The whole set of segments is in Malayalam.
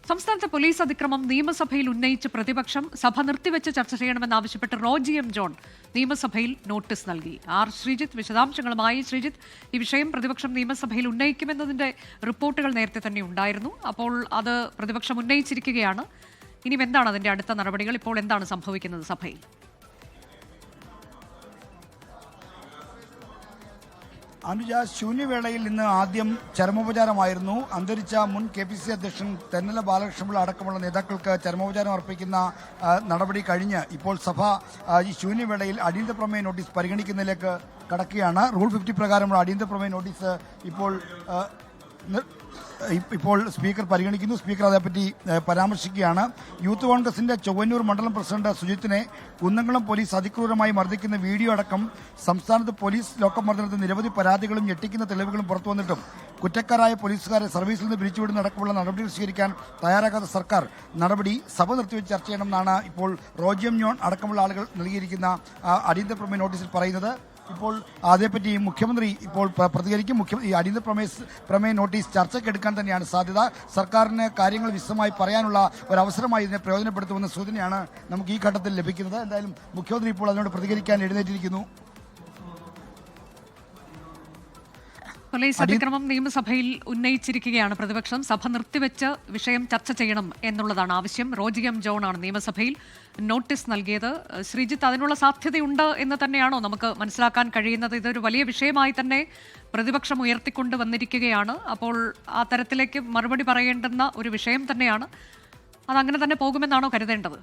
സംസ്ഥാനത്തെ പോലീസ് അതിക്രമം നിയമസഭയിൽ ഉന്നയിച്ച് പ്രതിപക്ഷം സഭ നിർത്തിവെച്ച് ചർച്ച ചെയ്യണമെന്നാവശ്യപ്പെട്ട് റോജി എം ജോൺ നിയമസഭയിൽ നോട്ടീസ് നൽകി. ആർ ശ്രീജിത്ത് വിശദാംശങ്ങളുമായി. ശ്രീജിത്ത്, ഈ വിഷയം പ്രതിപക്ഷം നിയമസഭയിൽ ഉന്നയിക്കുമെന്നതിന്റെ റിപ്പോർട്ടുകൾ നേരത്തെ തന്നെ ഉണ്ടായിരുന്നു. അപ്പോൾ അത് പ്രതിപക്ഷം ഉന്നയിച്ചിരിക്കുകയാണ്. ഇനി എന്താണ് അതിന്റെ അടുത്ത നടപടികൾ? ഇപ്പോൾ എന്താണ് സംഭവിക്കുന്നത് സഭയിൽ? അനുജ, ശൂന്യവേളയിൽ ഇന്ന് ആദ്യം ചരമോപചാരമായിരുന്നു. അന്തരിച്ച മുൻ KPCC അധ്യക്ഷൻ തെന്നല ബാലകൃഷ്ണപിള്ള അടക്കമുള്ള നേതാക്കൾക്ക് ചരമോപചാരം അർപ്പിക്കുന്ന നടപടി കഴിഞ്ഞ് ഇപ്പോൾ സഭ ഈ ശൂന്യവേളയിൽ അടിയന്തര പ്രമേയ നോട്ടീസ് പരിഗണിക്കുന്നതിലേക്ക് കടക്കുകയാണ്. റൂൾ 50 പ്രകാരമുള്ള അടിയന്തര പ്രമേയ നോട്ടീസ് ഇപ്പോൾ സ്പീക്കർ പരിഗണിക്കുന്നു. സ്പീക്കർ അതേപ്പറ്റി പരാമർശിക്കുകയാണ്. യൂത്ത് കോൺഗ്രസിന്റെ ചൊവ്വന്നൂർ മണ്ഡലം പ്രസിഡന്റ് സുജിത്തിനെ കുന്നംകുളം പോലീസ് അതിക്രൂരമായി മർദ്ദിക്കുന്ന വീഡിയോ അടക്കം സംസ്ഥാനത്ത് പോലീസ് ലോക്കപ്പ് മർദ്ദനത്തിൽ നിരവധി പരാതികളും ഞെട്ടിക്കുന്ന തെളിവുകളും പുറത്തുവന്നിട്ടും കുറ്റക്കാരായ പോലീസുകാരെ സർവീസിൽ നിന്ന് പിരിച്ചുവിടുന്ന അടക്കമുള്ള നടപടികൾ സ്വീകരിക്കാൻ തയ്യാറാകാത്ത സർക്കാർ നടപടി സഭ നിർത്തിവെച്ച് ചർച്ച ചെയ്യണമെന്നാണ് ഇപ്പോൾ റോജി എം ജോൺ അടക്കമുള്ള ആളുകൾ നൽകിയിരിക്കുന്ന അടിയന്തര പ്രമേയ നോട്ടീസിൽ പറയുന്നത്. ഇപ്പോൾ അതേപ്പറ്റി മുഖ്യമന്ത്രി ഇപ്പോൾ പ്രതികരിക്കും. ഈ അടിയന്തര പ്രമേയ നോട്ടീസ് ചർച്ചയ്ക്കെടുക്കാൻ തന്നെയാണ് സാധ്യത. സർക്കാരിന് കാര്യങ്ങൾ വിശദമായി പറയാനുള്ള ഒരു അവസരമായി ഇതിനെ പ്രയോജനപ്പെടുത്തുമെന്ന സൂചനയാണ് നമുക്ക് ഈ ഘട്ടത്തിൽ ലഭിക്കുന്നത്. എന്തായാലും മുഖ്യമന്ത്രി ഇപ്പോൾ അതിനോട് പ്രതികരിക്കാൻ എഴുന്നേറ്റിരിക്കുന്നു. പോലീസ് അതിക്രമം നിയമസഭയിൽ ഉന്നയിച്ചിരിക്കുകയാണ് പ്രതിപക്ഷം. സഭ നിർത്തിവെച്ച് വിഷയം ചർച്ച ചെയ്യണം എന്നുള്ളതാണ് ആവശ്യം. റോജി എം ജോൺ ആണ് നിയമസഭയിൽ നോട്ടീസ് നൽകിയത്. ശ്രീജിത്ത്, അതിനുള്ള സാധ്യതയുണ്ട് എന്ന് തന്നെയാണോ നമുക്ക് മനസ്സിലാക്കാൻ കഴിയുന്നത്? ഇതൊരു വലിയ വിഷയമായി തന്നെ പ്രതിപക്ഷം ഉയർത്തിക്കൊണ്ട് വന്നിരിക്കുകയാണ്. അപ്പോൾ ആ തരത്തിലേക്ക് മറുപടി പറയേണ്ടുന്ന ഒരു വിഷയം തന്നെയാണ്. അതങ്ങനെ തന്നെ പോകുമെന്നാണോ കരുതേണ്ടത്?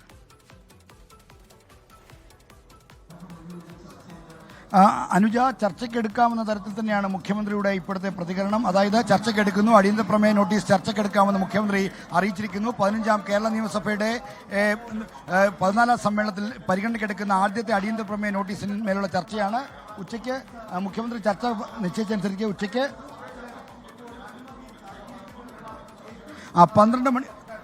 അനുജ, ചർച്ചയ്ക്കെടുക്കാവുന്ന തരത്തിൽ തന്നെയാണ് മുഖ്യമന്ത്രിയുടെ ഇപ്പോഴത്തെ പ്രതികരണം. അതായത് ചർച്ചയ്ക്കെടുക്കുന്നു, അടിയന്തര പ്രമേയ നോട്ടീസ് ചർച്ചയ്ക്കെടുക്കാമെന്ന് മുഖ്യമന്ത്രി അറിയിച്ചിരിക്കുന്നു. 15ാം കേരള നിയമസഭയുടെ 14ാം സമ്മേളനത്തിൽ പരിഗണനയ്ക്കെടുക്കുന്ന ആദ്യത്തെ അടിയന്തര പ്രമേയ നോട്ടീസിന്മേലുള്ള ചർച്ചയാണ്. ഉച്ചയ്ക്ക് മുഖ്യമന്ത്രി ചർച്ച നിശ്ചയിച്ചനുസരിച്ച് ഉച്ചയ്ക്ക്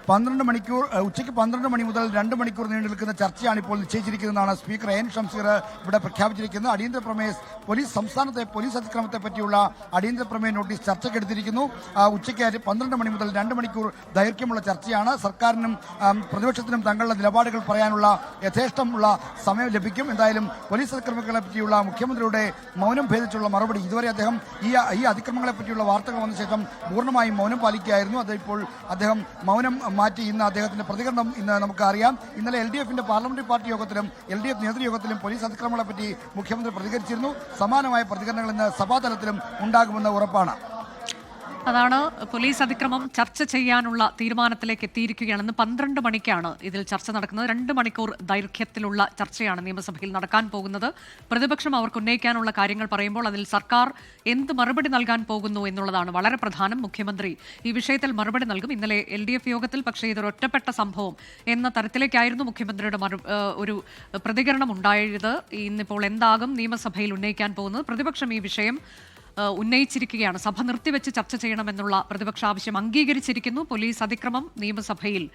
12 മണിക്കൂർ ഉച്ചയ്ക്ക് 12 മണി മുതൽ 2 മണിക്കൂർ നീണ്ടു നിൽക്കുന്ന ചർച്ചയാണ് ഇപ്പോൾ നിശ്ചയിച്ചിരിക്കുന്നതാണ് സ്പീക്കർ എൻ ഷംസീർ ഇവിടെ പ്രഖ്യാപിച്ചിരിക്കുന്നത്. അടിയന്തര പ്രമേയ സംസ്ഥാനത്തെ പോലീസ് അതിക്രമത്തെ പറ്റിയുള്ള അടിയന്തര പ്രമേയ നോട്ടീസ് ചർച്ചയ്ക്കെടുത്തിരിക്കുന്നു. ഉച്ചയ്ക്ക് 12 മണി മുതൽ 2 മണിക്കൂർ ദൈർഘ്യമുള്ള ചർച്ചയാണ്. സർക്കാരിനും പ്രതിപക്ഷത്തിനും തങ്ങളുടെ നിലപാടുകൾ പറയാനുള്ള യഥേഷ്ടമുള്ള സമയം ലഭിക്കും. എന്തായാലും പോലീസ് അതിക്രമങ്ങളെ പറ്റിയുള്ള മുഖ്യമന്ത്രിയുടെ മൗനം ഭേദിച്ചുള്ള മറുപടി, ഇതുവരെ അദ്ദേഹം ഈ അതിക്രമങ്ങളെ പറ്റിയുള്ള വാർത്തകൾ വന്ന ശേഷം പൂർണ്ണമായും മൗനം പാലിക്കുകയായിരുന്നു. അതിപ്പോൾ അദ്ദേഹം മൗനം മാറ്റി ഇന്ന് അദ്ദേഹത്തിന്റെ പ്രതികരണം ഇന്ന് നമുക്ക് അറിയാം. ഇന്നലെ LDFന്റെ പാർലമെന്ററി പാർട്ടി യോഗത്തിലും LDF നേതൃയോഗത്തിലും പോലീസ് അതിക്രമങ്ങളെ പറ്റി മുഖ്യമന്ത്രി പ്രതികരിച്ചിരുന്നു. സമാനമായ പ്രതികരണങ്ങൾ ഇന്ന് സഭാതലത്തിലും ഉണ്ടാകുമെന്ന് ഉറപ്പാണ്. അതാണ്, പോലീസ് അതിക്രമം ചർച്ച ചെയ്യാനുള്ള തീരുമാനത്തിലേക്ക് എത്തിയിരിക്കുകയാണെന്ന്. 12 മണിക്കാണ് ഇതിൽ ചർച്ച നടക്കുന്നത്. 2 മണിക്കൂർ ദൈർഘ്യത്തിലുള്ള ചർച്ചയാണ് നിയമസഭയിൽ നടക്കാൻ പോകുന്നത്. പ്രതിപക്ഷം അവർക്ക് ഉന്നയിക്കാനുള്ള കാര്യങ്ങൾ പറയുമ്പോൾ അതിൽ സർക്കാർ എന്ത് മറുപടി നൽകാൻ പോകുന്നു എന്നുള്ളതാണ് വളരെ പ്രധാനം. മുഖ്യമന്ത്രി ഈ വിഷയത്തിൽ മറുപടി നൽകും. ഇന്നലെ LDF യോഗത്തിൽ പക്ഷേ ഇതൊരു ഒറ്റപ്പെട്ട സംഭവം എന്ന തരത്തിലേക്കായിരുന്നു മുഖ്യമന്ത്രിയുടെ ഒരു പ്രതികരണം ഉണ്ടായത്. ഇന്നിപ്പോൾ എന്താകും നിയമസഭയിൽ ഉന്നയിക്കാൻ പോകുന്നത്? പ്രതിപക്ഷം ഈ വിഷയം ഉന്നയിച്ചിരിക്കുകയാണ്. സഭ നിർത്തിവെച്ച് ചർച്ച ചെയ്യണമെന്നുള്ള പ്രതിപക്ഷ ആവശ്യം അംഗീകരിച്ചിരിക്കുന്നു. പോലീസ് അതിക്രമം നിയമസഭയിൽ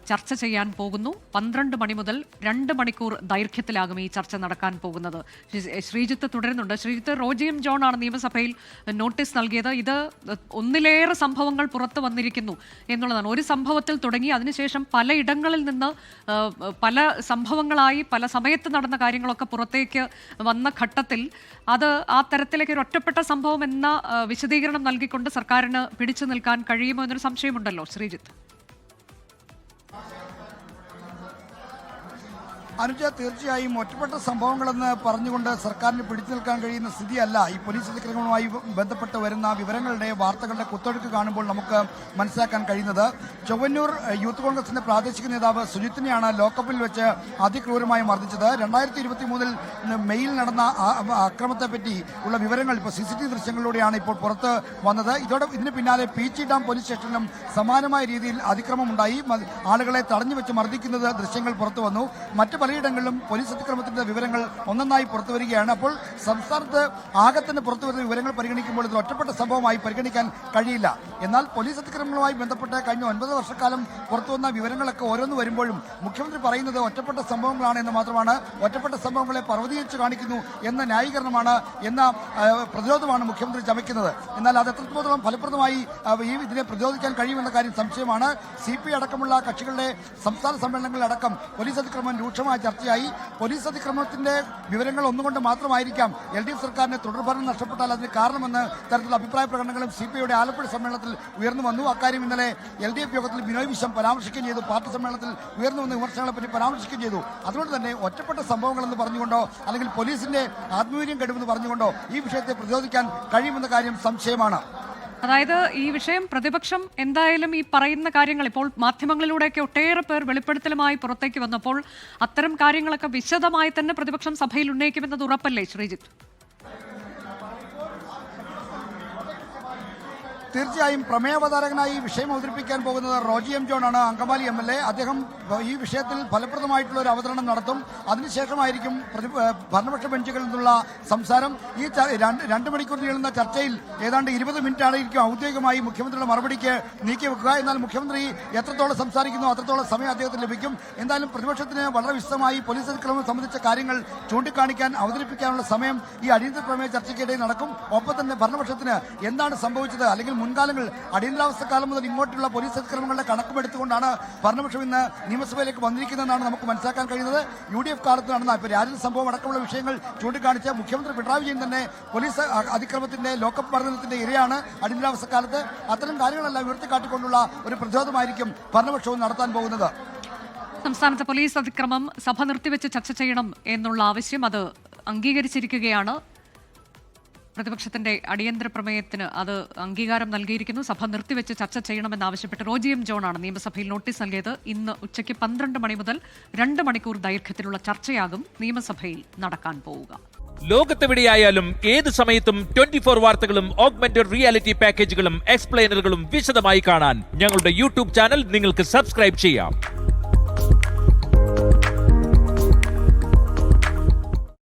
ചർച്ച ചെയ്യാൻ പോകുന്നു. 12 മണി മുതൽ 2 മണിക്കൂർ ദൈർഘ്യത്തിലാകും ഈ ചർച്ച നടക്കാൻ പോകുന്നത്. ശ്രീജിത്ത് തുടരുന്നുണ്ട്. ശ്രീജിത്ത്, റോജി എം ജോൺ ആണ് നിയമസഭയിൽ നോട്ടീസ് നൽകിയത്. ഇത് ഒന്നിലേറെ സംഭവങ്ങൾ പുറത്തു വന്നിരിക്കുന്നു എന്നുള്ളതാണ്. ഒരു സംഭവത്തിൽ തുടങ്ങി അതിനുശേഷം പലയിടങ്ങളിൽ നിന്ന് പല സംഭവങ്ങളായി പല സമയത്ത് നടന്ന കാര്യങ്ങളൊക്കെ പുറത്തേക്ക് വന്ന ഘട്ടത്തിൽ അത് ആ തരത്തിലേക്ക് ഒരു ഒറ്റപ്പെട്ട സംഭവം എന്ന വിശദീകരണം നൽകിക്കൊണ്ട് സർക്കാരിന് പിടിച്ചു നിൽക്കാൻ കഴിയുമോ എന്നൊരു സംശയമുണ്ടല്ലോ ശ്രീജിത്ത്. അനുജ, തീർച്ചയായും ഒറ്റപ്പെട്ട സംഭവങ്ങളെന്ന് പറഞ്ഞുകൊണ്ട് സർക്കാരിന് പിടിച്ചു നിൽക്കാൻ കഴിയുന്ന സ്ഥിതിയല്ല ഈ പോലീസ് അതിക്രമങ്ങളുമായി ബന്ധപ്പെട്ട് വരുന്ന വിവരങ്ങളുടെ വാർത്തകളുടെ കുത്തൊഴുക്ക് കാണുമ്പോൾ നമുക്ക് മനസ്സിലാക്കാൻ കഴിയുന്നത്. ചൊവ്വന്നൂർ യൂത്ത് കോൺഗ്രസിന്റെ പ്രാദേശിക നേതാവ് സുജിത്തിനെയാണ് ലോക്കപ്പിൽ വെച്ച് അതിക്രൂരമായി മർദ്ദിച്ചത്. 2023 മെയ്യിൽ നടന്ന അക്രമത്തെപ്പറ്റി ഉള്ള വിവരങ്ങൾ ഇപ്പോൾ CCTV ദൃശ്യങ്ങളിലൂടെയാണ് ഇപ്പോൾ പുറത്ത് വന്നത്. ഇതിന് പിന്നാലെ പീച്ചി ഡാം പോലീസ് സ്റ്റേഷനിലും സമാനമായ രീതിയിൽ അതിക്രമമുണ്ടായി. ആളുകളെ തടഞ്ഞു വെച്ച് മർദ്ദിക്കുന്നത് ദൃശ്യങ്ങൾ പുറത്തു വന്നു. മറ്റ് പലയിടങ്ങളിലും പോലീസ് അതിക്രമത്തിന്റെ വിവരങ്ങൾ ഒന്നൊന്നായി പുറത്തു വരികയാണ്. അപ്പോൾ സംസ്ഥാനത്ത് ആകെ തന്നെ പുറത്തു വരുന്ന വിവരങ്ങൾ പരിഗണിക്കുമ്പോൾ ഇത് ഒറ്റപ്പെട്ട സംഭവമായി പരിഗണിക്കാൻ കഴിയില്ല. എന്നാൽ പോലീസ് അതിക്രമങ്ങളുമായി ബന്ധപ്പെട്ട് കഴിഞ്ഞ 9 വർഷക്കാലം പുറത്തുവന്ന വിവരങ്ങളൊക്കെ ഓരോന്ന് വരുമ്പോഴും മുഖ്യമന്ത്രി പറയുന്നത് ഒറ്റപ്പെട്ട സംഭവങ്ങളാണ് എന്ന് മാത്രമാണ്. ഒറ്റപ്പെട്ട സംഭവങ്ങളെ പർവ്വതീകരിച്ച് കാണിക്കുന്നു എന്ന ന്യായീകരണമാണ്, എന്ന പ്രതിരോധമാണ് മുഖ്യമന്ത്രി ചമയ്ക്കുന്നത്. എന്നാൽ അത് എത്രത്തോളം ഫലപ്രദമായി ഇതിനെ പ്രതിരോധിക്കാൻ കഴിയുമെന്ന കാര്യം സംശയമാണ്. CPI അടക്കമുള്ള കക്ഷികളുടെ സംസ്ഥാന സമ്മേളനങ്ങളിലടക്കം പോലീസ് അതിക്രമം രൂക്ഷമായ ചർച്ചയായി. പോലീസ് അതിക്രമത്തിന്റെ വിവരങ്ങൾ ഒന്നുകൊണ്ട് മാത്രമായിരിക്കാം LDF സർക്കാരിന് തുടർഭരണം നഷ്ടപ്പെട്ടാൽ അതിന് കാരണമെന്ന് തരത്തിലുള്ള അഭിപ്രായ പ്രകടനങ്ങളും CPIയുടെ ആലപ്പുഴ സമ്മേളനത്തിൽ ഉയർന്നു വന്നു. അക്കാര്യം ഇന്നലെ LDF യോഗത്തിൽ ബിനോയ് വിശ്വം പരാമർശിക്കുകയും ചെയ്തു. പാർട്ടി സമ്മേളനത്തിൽ ഉയർന്നു വന്ന വിമർശനങ്ങളെ പറ്റി പരാമർശിക്കുകയും ചെയ്തു. അതുകൊണ്ട് തന്നെ ഒറ്റപ്പെട്ട സംഭവങ്ങളെന്ന് പറഞ്ഞുകൊണ്ടോ അല്ലെങ്കിൽ പോലീസിന്റെ ആത്മവീര്യം കെടുമെന്ന് പറഞ്ഞുകൊണ്ടോ ഈ വിഷയത്തെ പ്രതിരോധിക്കാൻ കഴിയുമെന്ന കാര്യം സംശയമാണ്. അതായത് ഈ വിഷയം പ്രതിപക്ഷം എന്തായാലും ഈ പറയുന്ന കാര്യങ്ങൾ ഇപ്പോൾ മാധ്യമങ്ങളിലൂടെയൊക്കെ ഒട്ടേറെ പേർ വെളിപ്പെടുത്തലുമായി പുറത്തേക്ക് വന്നപ്പോൾ അത്തരം കാര്യങ്ങളൊക്കെ വിശദമായി തന്നെ പ്രതിപക്ഷം സഭയിൽ ഉന്നയിക്കുമെന്നത് ഉറപ്പല്ലേ ശ്രീജിത്ത്? തീർച്ചയായും പ്രമേയാവതാരകനായി ഈ വിഷയം അവതരിപ്പിക്കാൻ പോകുന്നത് റോജി എം ജോൺ ആണ്, അങ്കമാലി MLA. അദ്ദേഹം ഈ വിഷയത്തിൽ ഫലപ്രദമായിട്ടുള്ള ഒരു അവതരണം നടത്തും. അതിനുശേഷമായിരിക്കും ഭരണപക്ഷ ബെഞ്ചുകളിൽ നിന്നുള്ള സംസാരം. ഈ 2 മണിക്കൂർ നീളുന്ന ചർച്ചയിൽ ഏതാണ്ട് 20 മിനിറ്റായിരിക്കും ഔദ്യോഗികമായി മുഖ്യമന്ത്രിയുടെ മറുപടിക്ക് നീക്കിവെക്കുക. എന്നാൽ മുഖ്യമന്ത്രി എത്രത്തോളം സംസാരിക്കുന്നു അത്രത്തോളം സമയം അദ്ദേഹത്തിന് ലഭിക്കും. എന്തായാലും പ്രതിപക്ഷത്തിന് വളരെ വിശദമായി പോലീസ് അതിക്രമം സംബന്ധിച്ച കാര്യങ്ങൾ ചൂണ്ടിക്കാണിക്കാൻ അവതരിപ്പിക്കാനുള്ള സമയം ഈ അടിയന്തര പ്രമേയ ചർച്ചയ്ക്കിടെ നടക്കും. ഒപ്പം തന്നെ ഭരണപക്ഷത്തിന് എന്താണ് സംഭവിച്ചത്, അല്ലെങ്കിൽ മുൻകാലങ്ങൾ അടിയന്തരാവസ്ഥ കാലം മുതൽ ഇങ്ങോട്ടുള്ള പോലീസ് അതിക്രമങ്ങളുടെ കണക്കുമെടുത്തുകൊണ്ടാണ് ഭരണപക്ഷം ഇന്ന് നിയമസഭയിലേക്ക് വന്നിരിക്കുന്നതെന്നാണ് നമുക്ക് മനസ്സിലാക്കാൻ കഴിയുന്നത്. UDF കാലത്ത് നടന്ന ഇപ്പോൾ രാജ്യ സംഭവം അടക്കമുള്ള വിഷയങ്ങൾ ചൂണ്ടിക്കാണിച്ച മുഖ്യമന്ത്രി പിണറായി വിജയൻ തന്നെ പോലീസ് അതിക്രമത്തിന്റെ ലോക്കപ്പ് മർദ്ദനത്തിന്റെ ഇരയാണ് അടിയന്തരാവസ്ഥ കാലത്ത്. അത്തരം കാര്യങ്ങളെല്ലാം ഉയർത്തിക്കാട്ടിക്കൊണ്ടുള്ള ഒരു പ്രതിരോധമായിരിക്കും ഭരണപക്ഷവും നടത്താൻ പോകുന്നത്. സംസ്ഥാനത്തെ പോലീസ് അതിക്രമം സഭ നിർത്തിവെച്ച് ചർച്ച ചെയ്യണം എന്നുള്ള ആവശ്യം അത് അംഗീകരിച്ചിരിക്കുകയാണ്. പ്രതിപക്ഷത്തിന്റെ അടിയന്തര പ്രമേയത്തിന് അത് അംഗീകാരം നൽകിയിരിക്കുന്നു. സഭ നിർത്തിവെച്ച് ചർച്ച ചെയ്യണമെന്നാവശ്യപ്പെട്ട് റോജി എം ജോണാണ് നിയമസഭയിൽ നോട്ടീസ് നൽകിയത്. ഇന്ന് ഉച്ചയ്ക്ക് 12 മണി മുതൽ 2 മണിക്കൂർ ദൈർഘ്യത്തിലുള്ള ചർച്ചയാകും നിയമസഭയിൽ നടക്കാൻ പോവുക. ലോകത്തെവിടെയായാലും ഏത് സമയത്തും 24 വാർത്തകളും ഓഗ്മെന്റഡ് റിയാലിറ്റി പാക്കേജുകളും എക്സ്പ്ലെയിനറുകളും വിശദമായി കാണാൻ ഞങ്ങളുടെ YouTube ചാനൽ നിങ്ങൾക്ക് സബ്സ്ക്രൈബ് ചെയ്യാം.